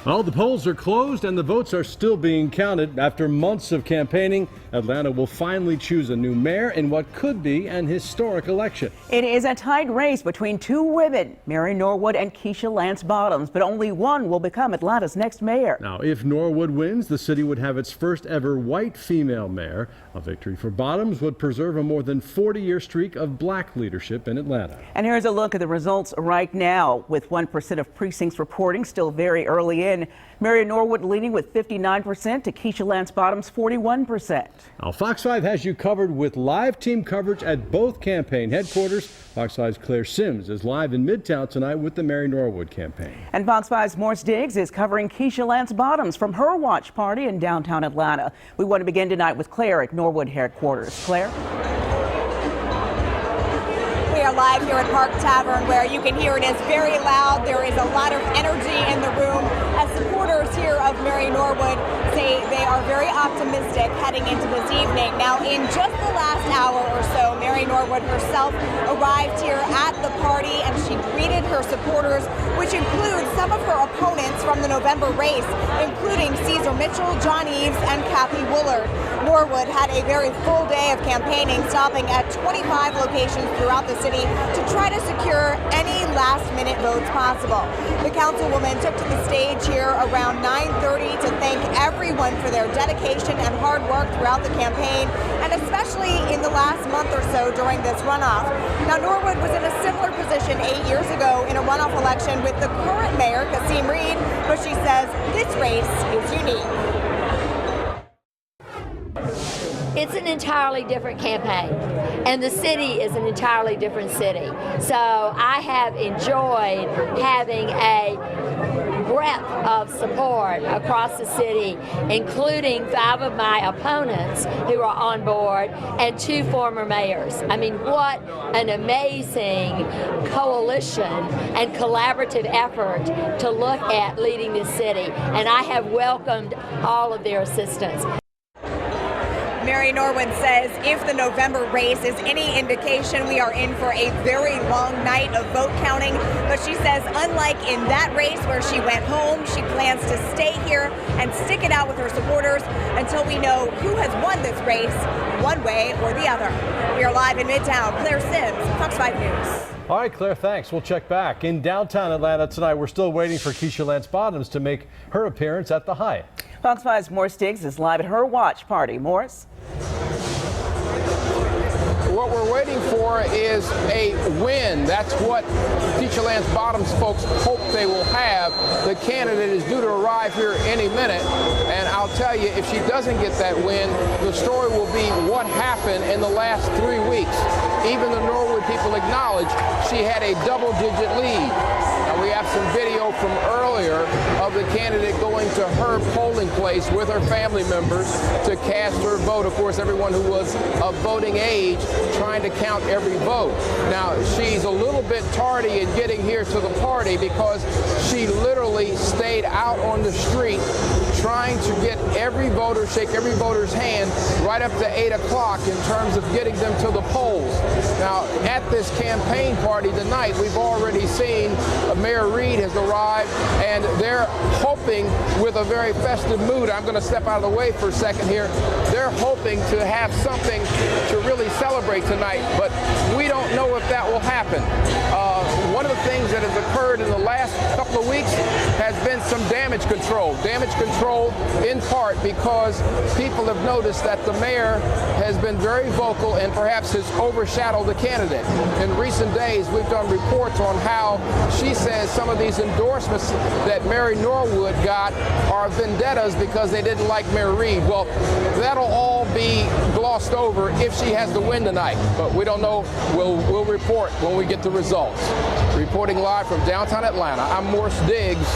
Well, the polls are closed and the votes are still being counted. After months of campaigning, Atlanta will finally choose a new mayor in what could be an historic election. It is a tight race between two women, Mary Norwood and Keisha Lance Bottoms, but only one will become Atlanta's next mayor. Now, if Norwood wins, the city would have its first ever white female mayor. A victory for Bottoms would preserve a more than 40-year streak of black leadership in Atlanta. And here's a look at the results right now. With 1% of precincts reporting still very early in, Mary Norwood leading with 59% to Keisha Lance Bottoms 41%. Now, Fox 5 has you covered with live team coverage at both campaign headquarters. Fox 5's Claire Sims is live in Midtown tonight with the Mary Norwood campaign. And Fox 5's Morse Diggs is covering Keisha Lance Bottoms from her watch party in downtown Atlanta. We want to begin tonight with Claire at Norwood headquarters. Claire? We are live here at Park Tavern, where you can hear it is very loud. There is a lot of energy in the room as supporters here of Mary Norwood say they are very optimistic heading into this evening. Now, in just the last hour or so, Mary Norwood herself arrived here at the party and she greeted her supporters, which includes some of her opponents from the November race, including Caesar Mitchell, John Eves, and Kathy Woolard. Norwood had a very full day of campaigning, stopping at 25 locations throughout the city to try to secure any last-minute votes possible. The councilwoman took to the stage here around 9:30 to thank everyone for their dedication and hard work throughout the campaign, and especially in the last month or so during this runoff. Now, Norwood was in a similar position 8 years ago in a runoff election with the current mayor, Kasim Reed, but she says this race is unique. It's an entirely different campaign, and the city is an entirely different city. So I have enjoyed having a breadth of support across the city, including 5 of my opponents who are on board and 2 former mayors. I mean, what an amazing coalition and collaborative effort to look at leading this city, and I have welcomed all of their assistance. Mary Norwood says if the November race is any indication, we are in for a very long night of vote counting. But she says unlike in that race where she went home, she plans to stay here and stick it out with her supporters until we know who has won this race one way or the other. We are live in Midtown. Claire Sims, Fox 5 News. All right, Claire, thanks. We'll check back. In downtown Atlanta tonight, we're still waiting for Keisha Lance Bottoms to make her appearance at the Hyatt. Fox 5's Morse Diggs is live at her watch party. Morse? What we're waiting for is a win. That's what Keisha Lance Bottoms folks hope they will have. The candidate is due to arrive here any minute, and I'll tell you, if she doesn't get that win, the story will be what happened in the last 3 weeks. Even the Norwood people acknowledge she had a double-digit lead. Now, we have some video from earlier of the candidate going to her polling place with her family members to cast her vote. Of course, everyone who was of voting age trying to count every vote. Now, she's a little bit tardy in getting here to the party because she literally stayed out on the street trying to get every voter, shake every voter's hand right up to 8 o'clock in terms of getting them to the polls. Now, at this campaign party tonight, we've already seen Mayor Reed has arrived, and they're hoping with a very festive mood. I'm going to step out of the way for a second here. They're hoping to have something to really celebrate tonight, but we don't know if that will happen. One of the things that has occurred in the last couple of weeks has been some damage control. Damage control in part because people have noticed that the mayor has been very vocal and perhaps has overshadowed the candidate. In recent days, we've done reports on how she says some of these endorsements that Mary Norwood got are vendettas because they didn't like Mayor Reed. Well, that'll all be glossed over if she has to win tonight, but we don't know. We'll report when we get the results. Reporting live from downtown Atlanta, I'm Morse Diggs,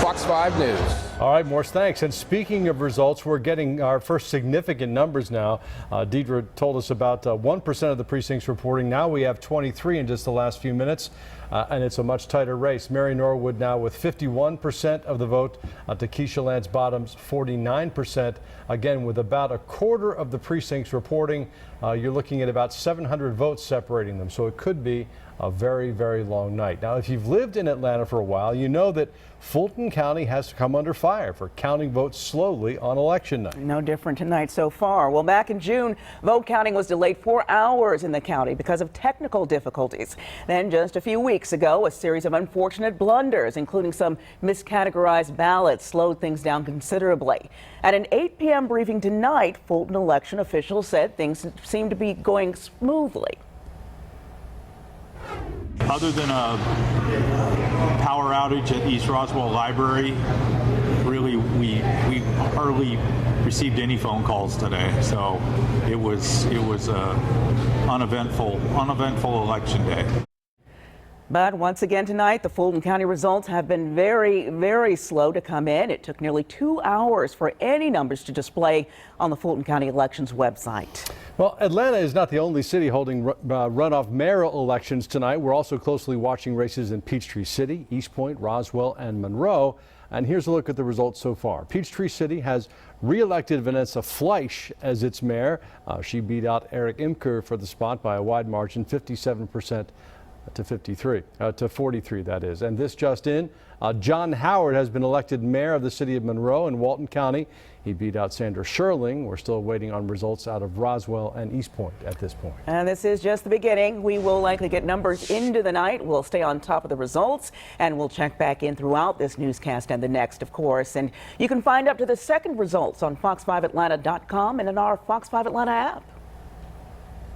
Fox 5 News. All right, Morse, thanks. And speaking of results, we're getting our first significant numbers now. Deidre told us about 1% of the precincts reporting. Now we have 23 in just the last few minutes, and it's a much tighter race. Mary Norwood now with 51% of the vote to Keisha Lance Bottoms, 49%. Again, with about a quarter of the precincts reporting, you're looking at about 700 votes separating them. So it could be a very, very long night. Now, if you've lived in Atlanta for a while, you know that Fulton County has to come under fire for counting votes slowly on election night. No different tonight so far. Well, back in June, vote counting was delayed 4 hours in the county because of technical difficulties. Then just a few weeks ago, a series of unfortunate blunders, including some miscategorized ballots, slowed things down considerably. At an 8 p.m. briefing tonight, Fulton election officials said things seem to be going smoothly. Other than a power outage at East Roswell Library, really we hardly received any phone calls today. So it was a uneventful election day. But once again tonight, the Fulton County results have been very, very slow to come in. It took nearly 2 hours for any numbers to display on the Fulton County Elections website. Well, Atlanta is not the only city holding runoff mayoral elections tonight. We're also closely watching races in Peachtree City, East Point, Roswell, and Monroe. And here's a look at the results so far. Peachtree City has re-elected Vanessa Fleisch as its mayor. She beat out Eric Imker for the spot by a wide margin, 57% to 43, that is. And this just in, John Howard has been elected mayor of the city of Monroe in Walton County. He beat out Sandra Sherling. We're still waiting on results out of Roswell and East Point at this point. And this is just the beginning. We will likely get numbers into the night. We'll stay on top of the results, and we'll check back in throughout this newscast and the next, of course. And you can find up to the second results on fox5atlanta.com and in our Fox 5 Atlanta app.